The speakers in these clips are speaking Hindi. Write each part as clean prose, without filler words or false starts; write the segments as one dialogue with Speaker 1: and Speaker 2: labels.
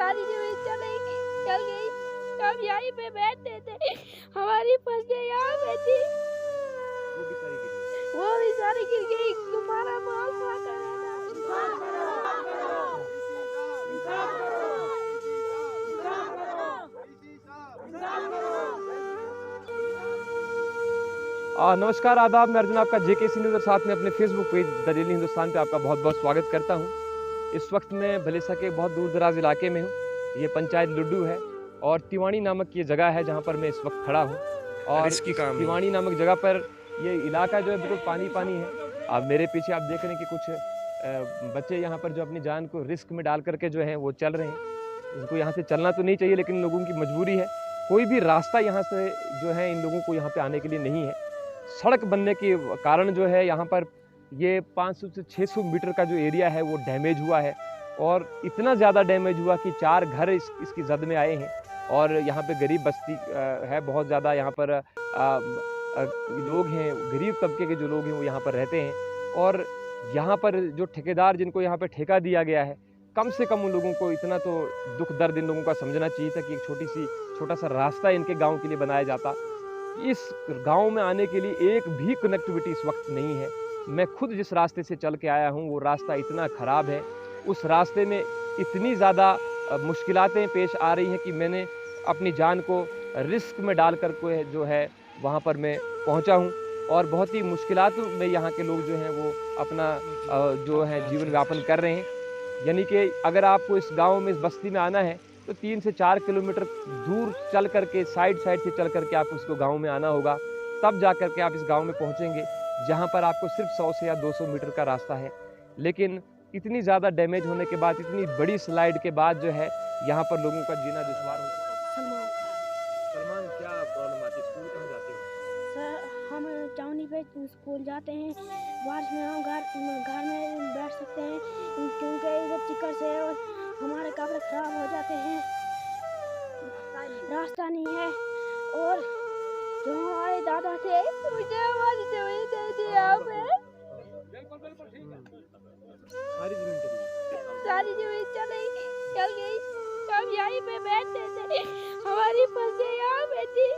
Speaker 1: सारी जो चल गई। हम यहीं पे बैठते थे, हमारी फसलें यहाँ पे थी, वो भी सारी गिर गई। हमारा माल
Speaker 2: नमस्कार, आदाब। मैं अर्जुन, आपका जेकेसी न्यूज़ और साथ में अपने Facebook page the daily Hindustan पे आपका बहुत बहुत स्वागत करता हूं। इस वक्त मैं भलेसा के बहुत दूर दराज इलाके में हूं। ये पंचायत लुड्डू है और तिवानी नामक ये जगह है जहां पर मैं इस वक्त खड़ा हूं। और तिवानी नामक जगह पर ये इलाका जो है बिल्कुल पानी पानी है। अब मेरे पीछे आप देख रहे हैं कि कुछ बच्चे यहाँ पर जो अपनी जान को रिस्क में डाल करके जो है वो चल रहे हैं। इनको यहाँ से चलना तो नहीं चाहिए, लेकिन लोगों की मजबूरी है। कोई भी रास्ता यहाँ से जो है इन लोगों को यहाँ पे आने के लिए नहीं है। सड़क बनने के कारण जो है यहाँ पर ये 500 से 600 मीटर का जो एरिया है वो डैमेज हुआ है। और इतना ज़्यादा डैमेज हुआ कि 4 घर इसकी जद में आए हैं। और यहाँ पे गरीब बस्ती है बहुत ज़्यादा। यहाँ पर लोग हैं, गरीब तबके के जो लोग हैं वो यहाँ पर रहते हैं। और यहाँ पर जो ठेकेदार जिनको यहाँ पर ठेका दिया गया है, कम से कम उन लोगों को इतना तो दुख दर्द इन लोगों का समझना चाहिए था कि एक छोटा सा रास्ता इनके गाँव के लिए बनाया जाता। इस गांव में आने के लिए एक भी कनेक्टिविटी इस वक्त नहीं है। मैं खुद जिस रास्ते से चल के आया हूं वो रास्ता इतना ख़राब है, उस रास्ते में इतनी ज़्यादा मुश्किलातें पेश आ रही हैं कि मैंने अपनी जान को रिस्क में डाल कर को जो है वहां पर मैं पहुंचा हूं। और बहुत ही मुश्किलात में यहाँ के लोग जो हैं वो अपना जो है जीवन यापन कर रहे हैं। यानी कि अगर आपको इस गाँव में, इस बस्ती में आना है तो 3 से 4 किलोमीटर दूर चल करके, साइड से चल करके आप उसको गांव में आना होगा। तब जा करके आप इस गांव में पहुंचेंगे जहां पर आपको सिर्फ 100 से या 200 मीटर का रास्ता है। लेकिन इतनी ज़्यादा डैमेज होने के बाद, इतनी बड़ी स्लाइड के बाद जो है यहाँ पर लोगों का जीना दुश्वार हो। सलमान, क्या प्रॉब्लम आती है? स्कूल कहाँ जाते हो?
Speaker 1: सर, हम चावनी पे स्कूल जाते हैं। बारिश में हम घर में बैठ सकते हैं क्योंकि इधर चिकड़ से और हमारे कपड़े खराब हो जाते हैं। रास्ता नहीं है। और जो हमारे दादा थे मुझे हमारी जमीन दे दी यहाँ पे। सारी जमीन चल गई। हम यहीं पे बैठते थे, हमारी फसलें यहाँ पे थी,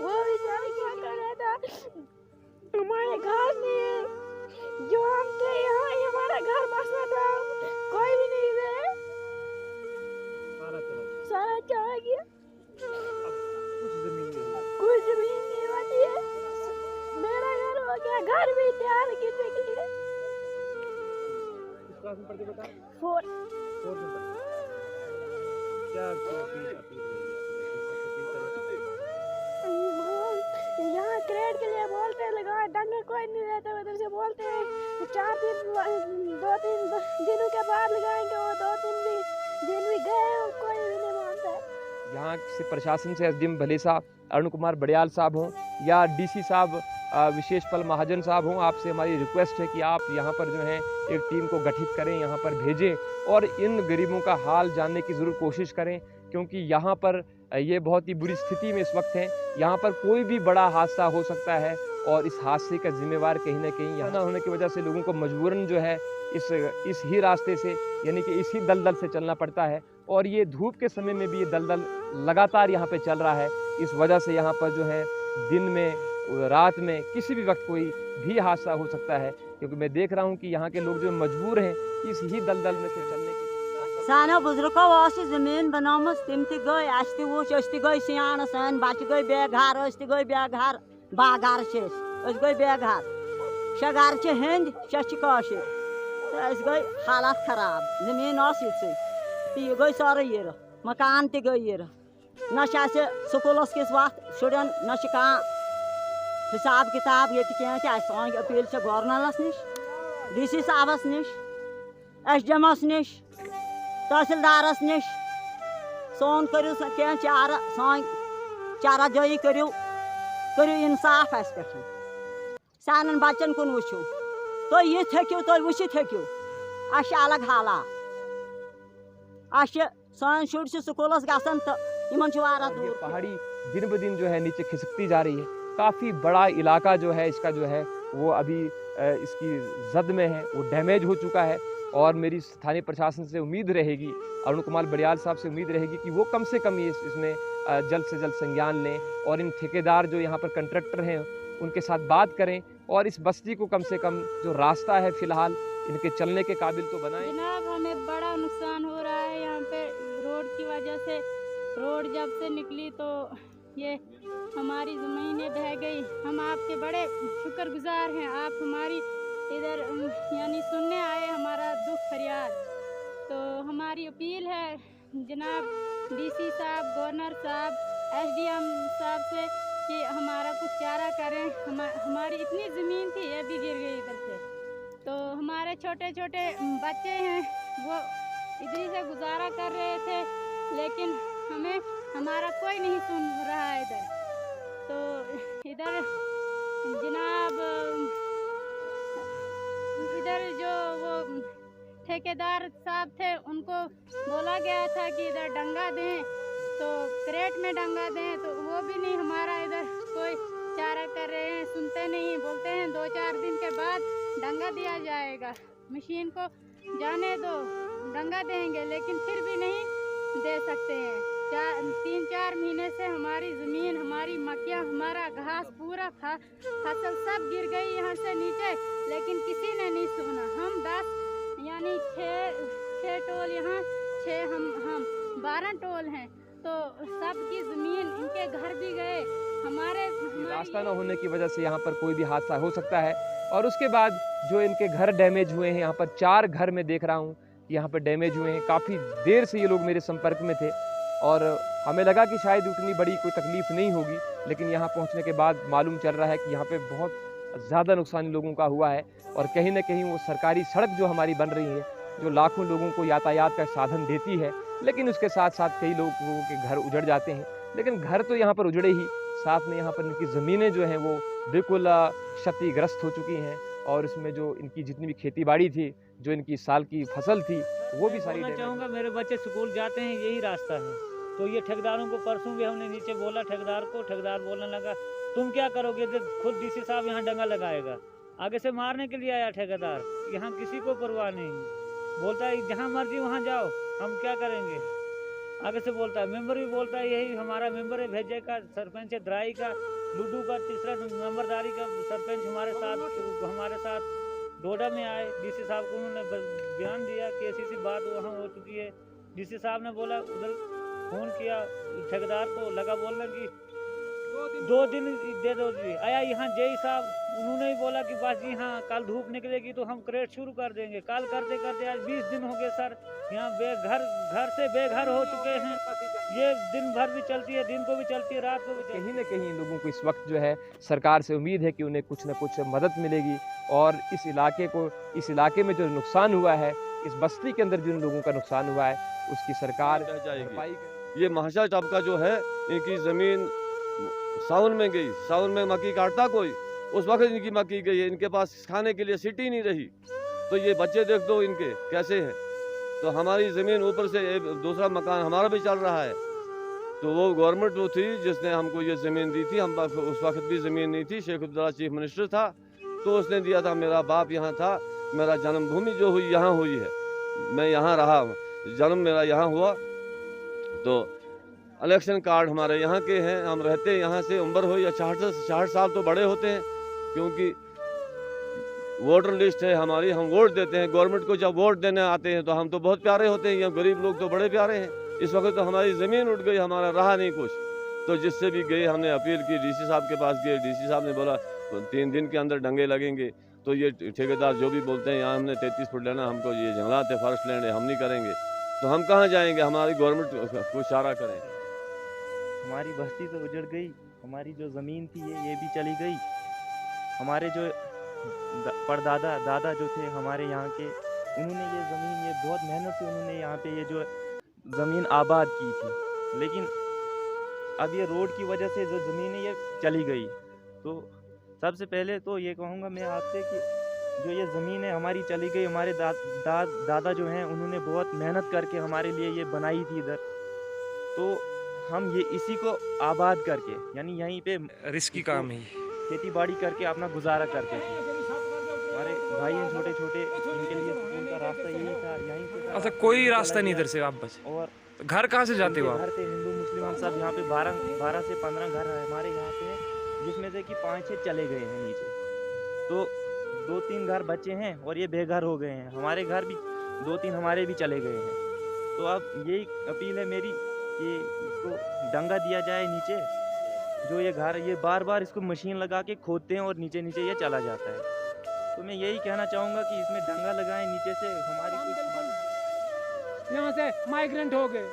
Speaker 1: वो भी सारी क्या कर रहा था। हमारे घर में जो हम थे यहाँ ही हमारा घर बसना था, कोई भी नहीं है, सारा चला गया। कुछ जमीन नहीं बची है। मेरा घर हो गया, घर भी तैयार गिरने के लिए। यहाँ क्रेड के लिए बोलते लगाए, डंगर कोई नहीं रहता, उधर से बोलते हैं 2-3 दिनों के बाद लगाएंगे। वो 2-3 दिन भी गए और कोई भी नहीं मानता है।
Speaker 2: यहाँ से प्रशासन से एसडीएम भलेसा अरुण कुमार बड़ियाल साहब हों या डीसी साहब विशेष पल महाजन साहब हों, आपसे हमारी रिक्वेस्ट है कि आप यहाँ पर जो है एक टीम को गठित करें, यहाँ पर भेजें और इन गरीबों का हाल जानने की ज़रूर कोशिश करें। क्योंकि यहाँ पर ये बहुत ही बुरी स्थिति में इस वक्त हैं। यहाँ पर कोई भी बड़ा हादसा हो सकता है और इस हादसे का जिम्मेवार कहीं ना कहीं यहाँ ना होने की वजह से लोगों को मजबूरन जो है इस ही रास्ते से, यानी कि इसी दलदल से चलना पड़ता है। और ये धूप के समय में भी ये दलदल लगातार यहाँ पे चल रहा है। इस वजह से यहाँ पर जो है दिन में, रात में, किसी भी वक्त कोई भी हादसा हो सकता है। क्योंकि मैं देख रहा हूँ कि यहाँ के लोग जो मजबूर हैं इस ही दलदल में से चलने के।
Speaker 3: सानो बुजुर्गो जमीन बनामस तिम ति गई, अस ति वुच, अस ति गई सियान, सान बच्चे गई बेघर, अस ति गई बेघर, बाघर छे अस गई बेघर, 6 घर छे हिंद, 6 छ काशिर, तो अस गई हालत खराब। जमीन ये गई सारे ये मकान ति गई ये न स्कूलस किस वक्त शुरन न हिसाब किताब ये क्या सान अपील गवर्नरस निश, डीसी साहबस निश, एसडीएमस निश, तहसीलदारस निश। सोन करू क्या चारा, सान चारा जोई करू इंसाफ अस पे, सान बच्चन कुन वुचू, तो ये हेकू, तो वुचित हेकू अस अलग हालात। अस सान शुर स्कूलस गसन तो दूर।
Speaker 2: पहाड़ी दिन ब दिन जो है नीचे खिसकती जा रही है। काफ़ी बड़ा इलाका जो है इसका जो है वो अभी इसकी जद में है, वो डैमेज हो चुका है। और मेरी स्थानीय प्रशासन से उम्मीद रहेगी, अरुण कुमार बड़ियाल साहब से उम्मीद रहेगी कि वो कम से कम इसमें जल्द से जल्द संज्ञान लें और इन ठेकेदार जो यहाँ पर कंट्रैक्टर हैं उनके साथ बात करें और इस बस्ती को कम से कम जो रास्ता है फ़िलहाल इनके चलने के काबिल तो बनाएं।
Speaker 4: जनाब, हमें बड़ा नुकसान हो रहा है यहाँ पे रोड की वजह से। रोड जब से निकली तो ये हमारी ज़मीनें बह गई। हम आपके बड़े शुक्रगुजार हैं, आप हमारी इधर यानी सुनने आए हमारा दुख फरियाद। तो हमारी अपील है जनाब डीसी साहब, गवर्नर साहब, एसडीएम साहब से कि हमारा कुछ चारा करें। हमारी इतनी ज़मीन थी ये भी गिर गई इधर से। तो हमारे छोटे छोटे बच्चे हैं वो इधर से गुजारा कर रहे थे, लेकिन हमें हमारा कोई नहीं सुन रहा है इधर। तो इधर जनाब इधर जो वो ठेकेदार साहब थे उनको बोला गया था कि इधर डंगा दें, तो क्रेट में डंगा दें, तो वो भी नहीं हमारा इधर कोई चारा कर रहे हैं, सुनते नहीं। बोलते हैं 2-4 दिन के बाद डंगा दिया जाएगा, मशीन को जाने दो डंगा देंगे, लेकिन फिर भी नहीं दे सकते हैं। 3-4 महीने से हमारी ज़मीन, हमारी मक्कियाँ, हमारा घास, पूरा फसल सब गिर गई यहाँ से नीचे, लेकिन किसी ने नहीं सुना। हम 10 यानी 6 टोल यहाँ, 6 हम 12 टोल हैं, तो सबकी ज़मीन, इनके घर भी गए। हमारे
Speaker 2: रास्ता न होने की वजह से यहाँ पर कोई भी हादसा हो सकता है। और उसके बाद जो इनके घर डैमेज हुए हैं, यहाँ पर 4 घर मैं देख रहा हूँ कि यहाँ पर डैमेज हुए हैं। काफ़ी देर से ये लोग मेरे संपर्क में थे और हमें लगा कि शायद उतनी बड़ी कोई तकलीफ़ नहीं होगी, लेकिन यहाँ पहुँचने के बाद मालूम चल रहा है कि यहाँ पे बहुत ज़्यादा नुकसान लोगों का हुआ है। और कहीं ना कहीं वो सरकारी सड़क जो हमारी बन रही है, जो लाखों लोगों को यातायात का साधन देती है, लेकिन उसके साथ साथ कई लोगों के घर उजड़ जाते हैं। लेकिन घर तो यहाँ पर उजड़े ही, साथ में यहाँ पर इनकी ज़मीनें जो हैं वो बिल्कुल क्षतिग्रस्त हो चुकी हैं और इसमें जो इनकी जितनी भी खेती बाड़ी थी, जो इनकी साल की फसल थी, वो भी सारी
Speaker 5: बोलना चाहूँगा, मेरे बच्चे स्कूल जाते हैं, यही रास्ता है। तो ये ठेकेदारों को परसों भी हमने नीचे बोला ठेकेदार को, ठेकेदार बोलने लगा तुम क्या करोगे, खुद डीसी साहब यहाँ डंगा लगाएगा। आगे से मारने के लिए आया ठेकेदार, यहाँ किसी को परवाह नहीं, बोलता है जहाँ मर्जी वहाँ जाओ, हम क्या करेंगे। आगे से बोलता है, मेंबर भी बोलता है, यही हमारा मेंबर है भेजे का, सरपंच है द्राई का, लुड्डू का, तीसरा नंबरदारी का सरपंच हमारे साथ डोडा में आए। डीसी साहब को उन्होंने बयान दिया कि ऐसी बात वहाँ हो चुकी है। डीसी साहब ने बोला, उधर फ़ोन किया ठेकेदार को, लगा बोलने की 2 दिन दे दो जी। आया यहाँ जेई साहब, उन्होंने ही बोला कि बस जी हाँ कल धूप निकलेगी तो हम क्रेट शुरू कर देंगे। कल करते करते आज 20 दिन हो गए सर, यहाँ घर से बेघर हो चुके हैं। ये दिन भर भी चलती है, दिन को भी चलती है, रात को भी चलती है।
Speaker 2: कहीं ना कहीं लोगों को इस वक्त जो है सरकार से उम्मीद है कि उन्हें कुछ न कुछ मदद मिलेगी और इस इलाके में जो नुकसान हुआ है, इस बस्ती के अंदर जिन लोगों का नुकसान हुआ है, उसकी सरकार
Speaker 6: जाएगी। ये महाशा टबका जो है, इनकी ज़मीन सावन में गई, सावन में मक्की काटता कोई, उस वक्त इनकी मक्की गई है, इनके पास खाने के लिए सिटी नहीं रही। तो ये बच्चे देख दो इनके कैसे हैं। तो हमारी ज़मीन ऊपर से दूसरा मकान हमारा भी चल रहा है। तो वो गवर्नमेंट वो थी जिसने हमको ये ज़मीन दी थी, हम उस वक्त भी ज़मीन नहीं थी, शेख अब्दुल्ला चीफ मिनिस्टर था, तो उसने दिया था। मेरा बाप यहाँ था, मेरा जन्मभूमि जो हुई यहाँ हुई है, मैं यहाँ रहा, जन्म मेरा यहाँ हुआ। तो इलेक्शन कार्ड हमारे यहाँ के हैं, हम रहते हैं यहाँ से। उम्र हो या 60 साल तो बड़े होते हैं, क्योंकि वोटर लिस्ट है हमारी, हम वोट देते हैं। गवर्नमेंट को जब वोट देने आते हैं तो हम तो बहुत प्यारे होते हैं, यहाँ गरीब लोग तो बड़े प्यारे हैं। इस वक्त तो हमारी ज़मीन उठ गई, हमारा रहा नहीं कुछ। तो जिससे भी गए हमने अपील की, डीसी साहब के पास गए, डीसी साहब ने बोला 3 दिन के अंदर डंगे लगेंगे। तो ये ठेकेदार जो भी बोलते हैं, यहाँ हमने 33 फुट लेना, हमको ये जंगलात है, फॉरेस्ट लैंड है, हम नहीं करेंगे। तो हम कहाँ जाएंगे, हमारी गवर्नमेंट कुछ चारा करें।
Speaker 7: हमारी बस्ती तो उजड़ गई, हमारी जो ज़मीन थी ये भी चली गई। हमारे जो दादा जो थे हमारे यहाँ के, उन्होंने ये ज़मीन, ये बहुत मेहनत से उन्होंने यहाँ पे ये जो ज़मीन आबाद की थी, लेकिन अब ये रोड की वजह से जो ज़मीन है ये चली गई। तो सबसे पहले तो ये कहूँगा मैं आपसे कि जो ये ज़मीन है हमारी चली गई, हमारे दादा जो हैं उन्होंने बहुत मेहनत करके हमारे लिए ये बनाई थी इधर। तो हम ये इसी को आबाद करके, यानी यहीं पे
Speaker 8: रिस्की काम है,
Speaker 7: खेती बाड़ी करके अपना गुजारा करते थे। हमारे भाई हैं छोटे छोटे, इनके लिए सुकून का रास्ता यही
Speaker 2: अच्छा, कोई रास्ता नहीं इधर से आप बचे।
Speaker 7: और
Speaker 2: तो घर कहाँ से जाते हो
Speaker 7: घर
Speaker 2: आप?
Speaker 7: थे हिंदू मुस्लिम सब यहाँ पे 12 से 15 घर है हमारे यहाँ पे हैं, जिसमें से कि 5-6 चले गए हैं नीचे, तो 2-3 घर बचे हैं और ये बेघर हो गए हैं। हमारे घर भी 2-3 हमारे भी चले गए हैं। तो अब यही अपील है मेरी कि इसको डंगा दिया जाए नीचे, जो ये घर ये बार बार इसको मशीन लगा के खोदते हैं और नीचे नीचे ये चला जाता है। तो मैं यही कहना चाहूँगा कि इसमें डंगा लगाएं नीचे से, हमारी कुछ मदद।
Speaker 8: यहाँ से माइग्रेंट हो गए,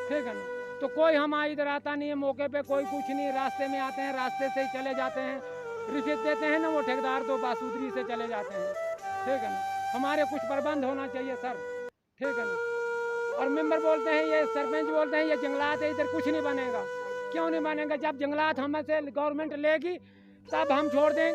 Speaker 8: ठीक है ना, तो कोई हमारे इधर आता नहीं है मौके पे, कोई कुछ नहीं, रास्ते में आते हैं, रास्ते से ही चले जाते हैं, रिश्वत देते हैं ना वो ठेकेदार, तो बासूदरी से चले जाते हैं, ठीक है ना। हमारे कुछ प्रबंध होना चाहिए सर, ठीक है ना। और मेंबर बोलते हैं, ये सरपंच बोलते हैं ये जंगलात है, इधर कुछ नहीं बनेगा। क्यों नहीं बनेगा? जब जंगलात हमसे गवर्नमेंट लेगी तब हम छोड़ देंगे।